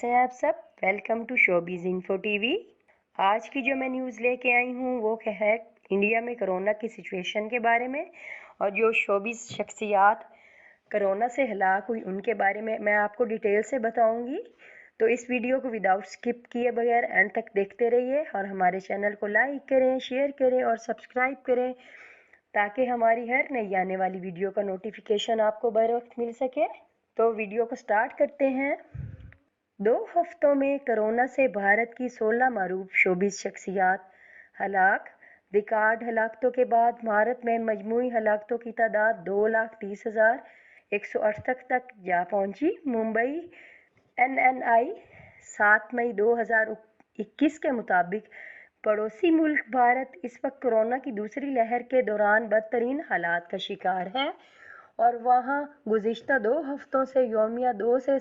कैसे हैं आप सब। Welcome to showbiz info TV. आज की जो मैं न्यूज़ लेके आई हूँ वो है इंडिया में कोरोना की सिचुएशन के बारे में, और जो शोबीज शख्सियात कोरोना से हलाक हुई उनके बारे में मैं आपको डिटेल से बताऊंगी। तो इस वीडियो को विदाउट स्किप किए बगैर एंड तक देखते रहिए और हमारे चैनल को लाइक करें, शेयर करें और सब्सक्राइब करें ताकि हमारी हर नई आने वाली वीडियो का नोटिफिकेशन आपको बर वक्त मिल सके। तो वीडियो को स्टार्ट करते हैं। 2 हफ्तों में कोरोना से भारत की 16 मारूफ शोबिस शख्सियात हलाक। रिकॉर्ड हलाकतों के बाद भारत में मजमूई हलाकतों की तादाद 2,30,168 तक जा पहुंची। मुंबई NNI 7 मई 2021 के मुताबिक पड़ोसी मुल्क भारत इस वक्त कोरोना की दूसरी लहर के दौरान बदतरीन हालात का शिकार है और वहाँ गुज़िश्ता 2 हफ्तों से यौमिया 2 से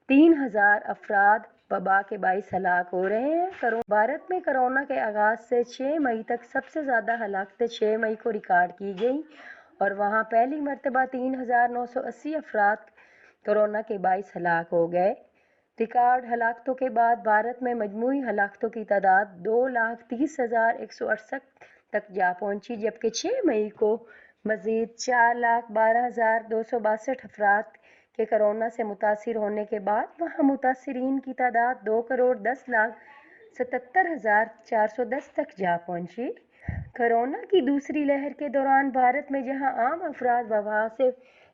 3,500 अफराद वबा के बाइस हलाक हो रहे हैं। भारत में कोरोना के आगाज से 6 मई तक सबसे ज़्यादा हलाकतें 6 मई को रिकॉर्ड की गई और वहाँ पहली मरतबा 3,980 अफराद कोरोना के बाइस हलाक हो गए। रिकॉर्ड हलाकतों के बाद भारत में मजमूई हलाकतों की तादाद 2,30,168 तक जा पहुंची, जबकि 6 मई को मजीद 4,12,262 अफराद के कोरोना से मुतासिर होने के बाद वहाँ मुतासिरीन की तादाद 2,10,77,410 तक जा पहुंची। कोरोना की दूसरी लहर के दौरान भारत में जहां आम अफराद वबा से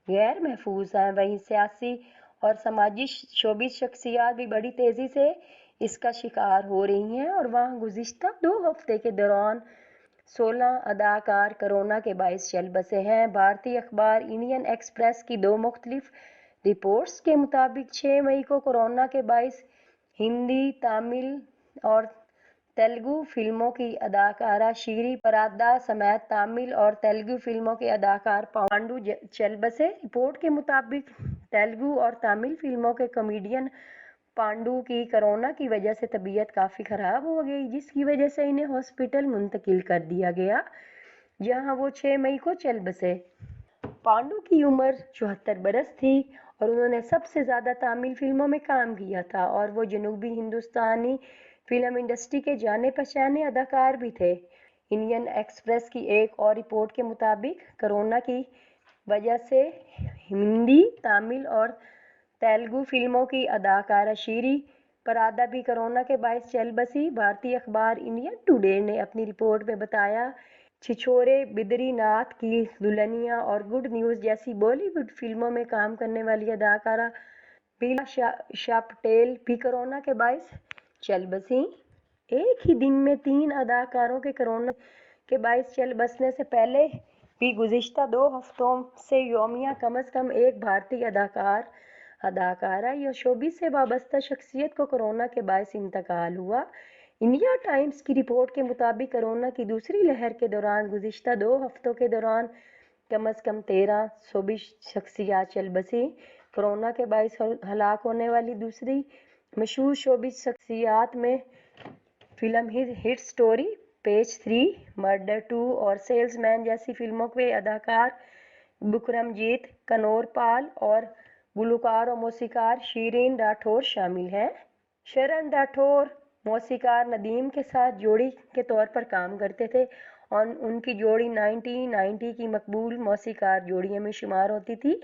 गैर महफूज हैं, वहीं सियासी और समाजी शोबिस शख्सियात भी बड़ी तेज़ी से इसका शिकार हो रही हैं और वहाँ गुज़िश्ता 2 हफ्ते के दौरान 16 अदाकार कोरोना के बाइस चल बसे हैं। भारतीय अखबार इंडियन एक्सप्रेस की 2 मुख्तलिफ रिपोर्ट्स के मुताबिक 6 मई को कोरोना के बाइस हिंदी, तमिल और तेलुगु फिल्मों की अदाकारा शीरी परादा समेत तमिल और तेलुगु फिल्मों के अदाकार पांडु चल बसे। रिपोर्ट के मुताबिक तेलुगु और तमिल फिल्मों के कॉमेडियन पांडु की कोरोना की वजह से तबीयत काफ़ी ख़राब हो गई, जिसकी वजह से इन्हें हॉस्पिटल मुंतकिल कर दिया गया, जहां वो 6 मई को चल बसे। पांडु की उम्र 74 बरस थी और उन्होंने सबसे ज़्यादा तमिल फिल्मों में काम किया था और वो जनूबी हिंदुस्तानी फिल्म इंडस्ट्री के जाने पहचाने अदाकार भी थे। इंडियन एक्सप्रेस की एक और रिपोर्ट के मुताबिक कोरोना की वजह से हिंदी, तमिल और तेलुगु फिल्मों की अदाकारा शीरी परादा भी कोरोना के बाइस चल बसी। भारतीय अखबार इंडिया टुडे ने अपनी रिपोर्ट में बताया, छिछोरे, बद्रीनाथ की दुल्हनिया और गुड न्यूज़ जैसी बॉलीवुड फिल्मों में काम करने वाली अदाकारा बीला शाह पटेल भी कोरोना के बाइस चल बसी। एक ही दिन में 3 अदाकारों के कोरोना के बाइस चल बसने से पहले भी गुज़िश्ता 2 हफ्तों से यौमिया कम अज़ कम एक भारतीय अदाकारा या शोबिस से वाबस्ता शख्सियत को कोरोना के बाइस इंतकाल हुआ। इंडिया टाइम्स की रिपोर्ट के मुताबिक कोरोना की दूसरी लहर के दौरान गुज़िश्ता 2 हफ्तों के दौरान कम अज़ कम 13 शोबिस शख्सियात चल बसी। कोरोना के बाइस हलाक होने वाली दूसरी मशहूर शोबिस शख्सियात में film hit story, page 3, murder 2 और सेल्समैन जैसी फिल्मों के अदाकार बिक्रमजीत कनौरपाल और गुलकार और मौसीकार शिरीन राठौर शामिल हैं। शरण राठौर मौसीकार नदीम के साथ जोड़ी के तौर पर काम करते थे और उनकी जोड़ी 1990 की मकबूल मौसीकार जोड़ियों में शुमार होती थी।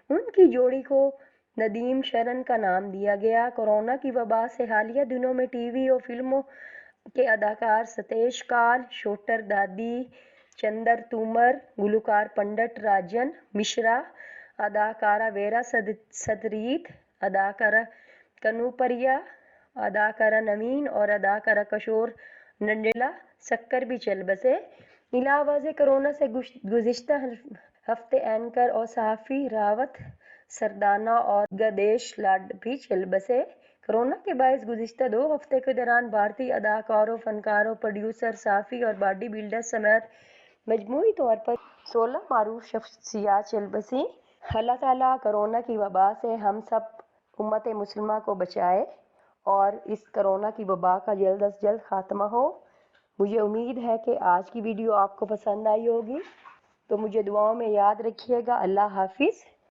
उनकी जोड़ी को नदीम शरण का नाम दिया गया। कोरोना की वबा से हालिया दिनों में टीवी और फिल्मों के अदाकार सतेश काल, शोटर दादी, चंदर तूमर, गुलकार पंडित राजन मिश्रा, अदाकारा वेरा सदरीत, अदाकारा कनुप्रिया, अदाकारा नवीन और अदाकारा किशोर नंडेला सक्कर भी चल बसे। इलावा से कोरोना से गुज़िश्ता हफ्ते एंकर और सहाफ़ी रावत सरदाना और गदेश लाड भी चल बसे। कोरोना के बायस गुज़िश्ता 2 हफ्ते के दौरान भारतीय अदाकारों, फनकारों, प्रोड्यूसर, साफ़ी और बॉडी बिल्डर समेत मजमूई तौर पर 16 मारूफ शख्सियात चल बसी। अल्लाह ताला कोरोना की वबा से हम सब उम्मत मुस्लिमा को बचाए और इस कोरोना की वबा का जल्द अज जल्द ख़ात्मा हो। मुझे उम्मीद है कि आज की वीडियो आपको पसंद आई होगी, तो मुझे दुआओं में याद रखिएगा। अल्लाह हाफिज़।